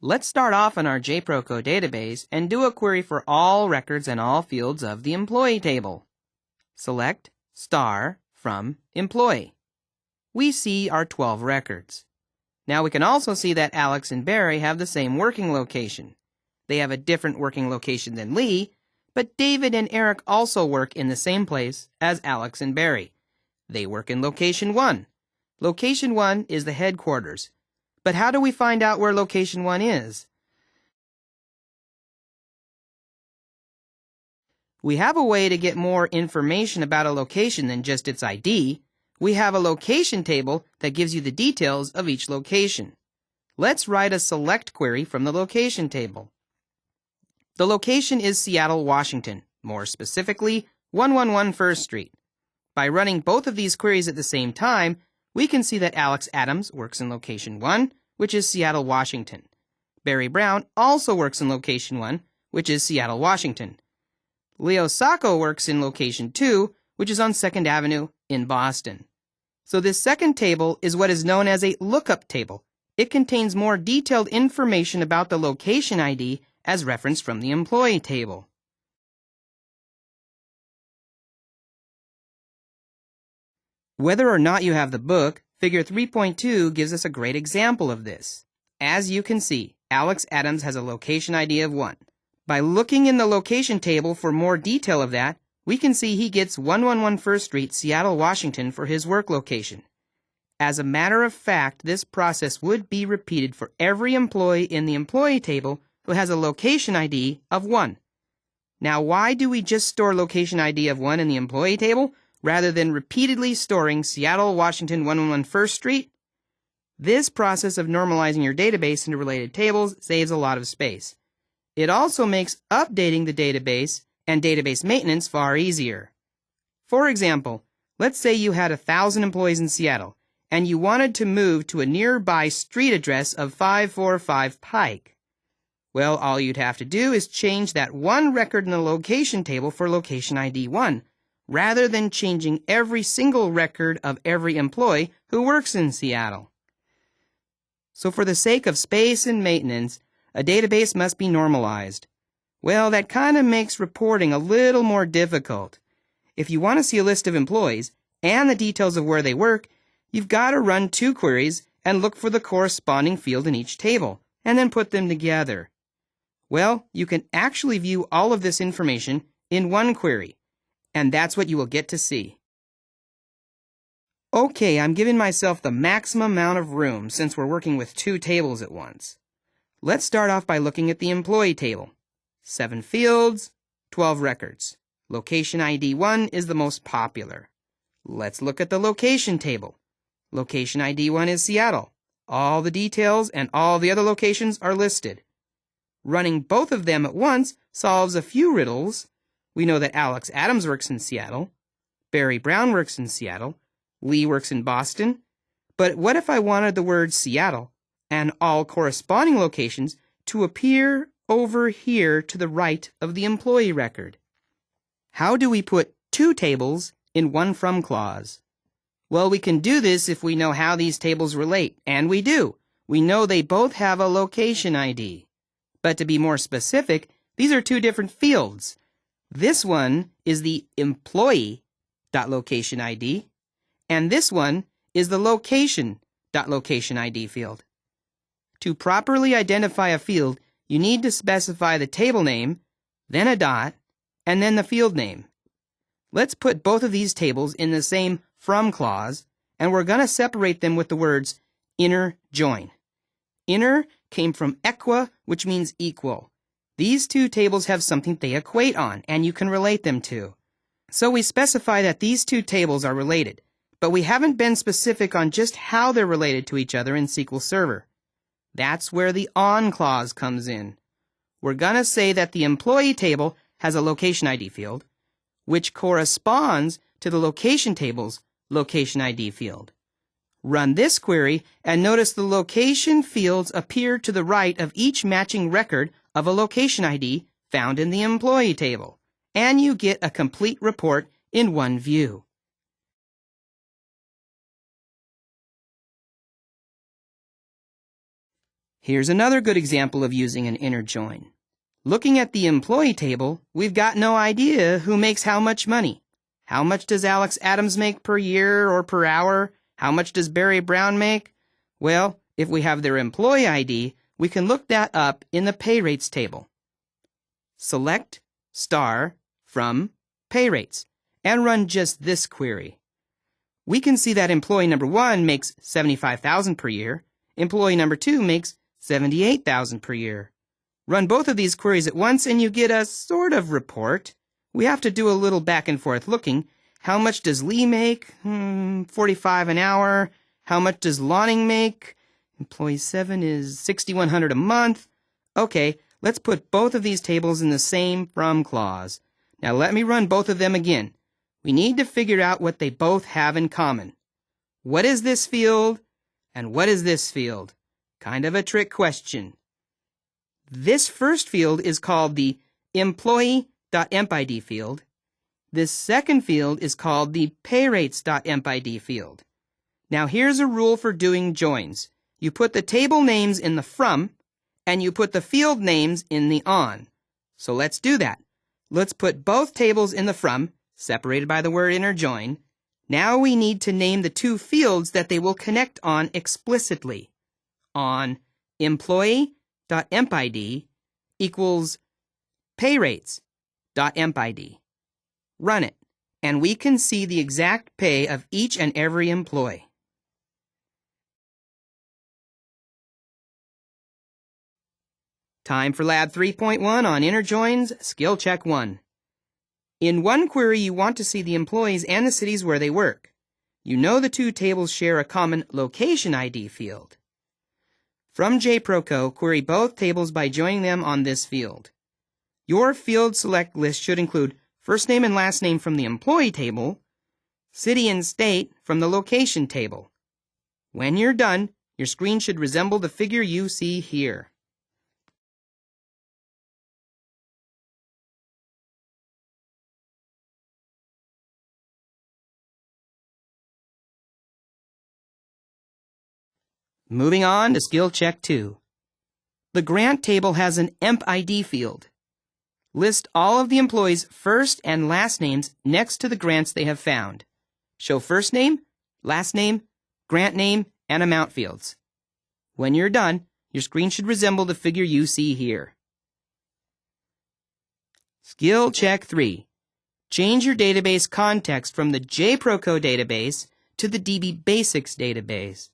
Let's start off in our JProco database and do a query for all records and all fields of the employee table. Select star from employee. We see our 12 records. Now we can also see that Alex and Barry have the same working location. They have a different working location than Lee, but David and Eric also work in the same place as Alex and Barry. They work in location 1. Location 1 is the headquarters. But how do we find out where location 1 is? We have a way to get more information about a location than just its ID. We have a location table that gives you the details of each location. Let's write a select query from the location table. The location is Seattle, Washington, more specifically 111 First Street. By running both of these queries at the same time, we can see that Alex Adams works in location 1, which is Seattle, Washington. Barry Brown also works in location 1, which is Seattle, Washington. Leo Sacco works in location 2, which is on 2nd Avenue in Boston. So this second table is what is known as a lookup table. It contains more detailed information about the location ID as referenced from the employee table. Whether or not you have the book, Figure 3.2 gives us a great example of this. As you can see, Alex Adams has a location ID of 1. By looking in the location table for more detail of that, we can see he gets 111 First Street, Seattle, Washington for his work location. As a matter of fact, this process would be repeated for every employee in the employee table who has a location ID of 1. Now, why do we just store location ID of 1 in the employee table rather than repeatedly storing Seattle, Washington, 111 First Street? This process of normalizing your database into related tables saves a lot of space. It also makes updating the database and database maintenance far easier. For example, let's say you had 1,000 employees in Seattle and you wanted to move to a nearby street address of 545 Pike. Well, all you'd have to do is change that one record in the location table for location ID 1, rather than changing every single record of every employee who works in Seattle. So for the sake of space and maintenance, a database must be normalized. Well, that kind of makes reporting a little more difficult. If you want to see a list of employees and the details of where they work, you've got to run 2 queries and look for the corresponding field in each table, and then put them together. Well, you can actually view all of this information in one query, and that's what you will get to see. Okay, I'm giving myself the maximum amount of room since we're working with 2 tables at once. Let's start off by looking at the employee table. 7 fields, 12 records. Location ID 1 is the most popular. Let's look at the location table. Location ID 1 is Seattle. All the details and all the other locations are listed. Running both of them at once solves a few riddles. We know that Alex Adams works in Seattle, Barry Brown works in Seattle, Lee works in Boston. But what if I wanted the word Seattle and all corresponding locations to appear over here to the right of the employee record? How do we put 2 tables in one from clause? Well, we can do this if we know how these tables relate, and we do. We know they both have a location ID. But to be more specific, these are 2 different fields. This one is the employee.location ID, and this one is the location.location ID field. To properly identify a field, you need to specify the table name, then a dot, and then the field name. Let's put both of these tables in the same from clause, and we're going to separate them with the words inner join. Inner came from equa, which means equal. These 2 tables have something they equate on, and you can relate them to. So we specify that these 2 tables are related, but we haven't been specific on just how they're related to each other in SQL Server. That's where the on clause comes in. We're going to say that the employee table has a location ID field, which corresponds to the location table's location ID field. Run this query and notice the location fields appear to the right of each matching record of a location ID found in the employee table, and you get a complete report in one view. Here's another good example of using an inner join. Looking at the employee table, we've got no idea who makes how much money. How much does Alex Adams make per year or per hour? How much does Barry Brown make? Well, if we have their employee ID, we can look that up in the pay rates table. Select star from pay rates and run just this query. We can see that employee number 1 makes $75,000 per year. Employee number 2 makes $78,000 per year. Run both of these queries at once and you get a sort of report. We have to do a little back and forth looking. How much does Lee make? $45 an hour. How much does Lonning make? Employee 7 is $6,100 a month. Okay, let's put both of these tables in the same from clause. Now let me run both of them again. We need to figure out what they both have in common. What is this field? And what is this field? Kind of a trick question. This first field is called the employee.empid field. This second field is called the payrates.empid field. Now here's a rule for doing joins. You put the table names in the from, and you put the field names in the on. So let's do that. Let's put both tables in the from, separated by the word inner join. Now we need to name the two fields that they will connect on explicitly. On employee.empid equals payrates.empid. Run it, and we can see the exact pay of each and every employee. Time for Lab 3.1 on inner joins, skill check 1. In one query, you want to see the employees and the cities where they work. You know the two tables share a common location ID field. From JProco, query both tables by joining them on this field. Your field select list should include first name and last name from the employee table, city and state from the location table. When you're done, your screen should resemble the figure you see here. Moving on to skill check 2. The grant table has an EMP-ID field. List all of the employees' first and last names next to the grants they have found. Show first name, last name, grant name, and amount fields. When you're done, your screen should resemble the figure you see here. Skill check 3. Change your database context from the JProco database to the DB Basics database.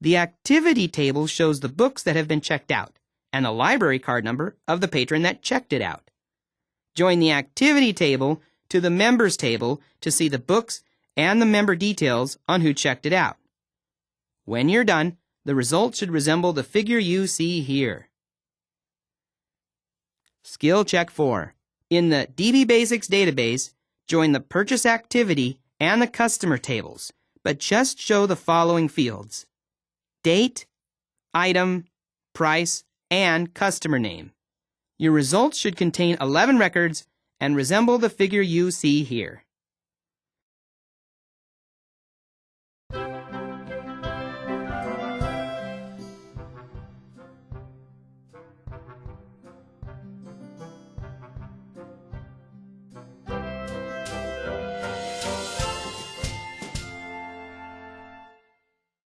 The activity table shows the books that have been checked out and the library card number of the patron that checked it out. Join the activity table to the members table to see the books and the member details on who checked it out. When you're done, the result should resemble the figure you see here. Skill check 4. In the DB Basics database, join the purchase activity and the customer tables, but just show the following fields: date, item, price, and customer name. Your results should contain 11 records and resemble the figure you see here.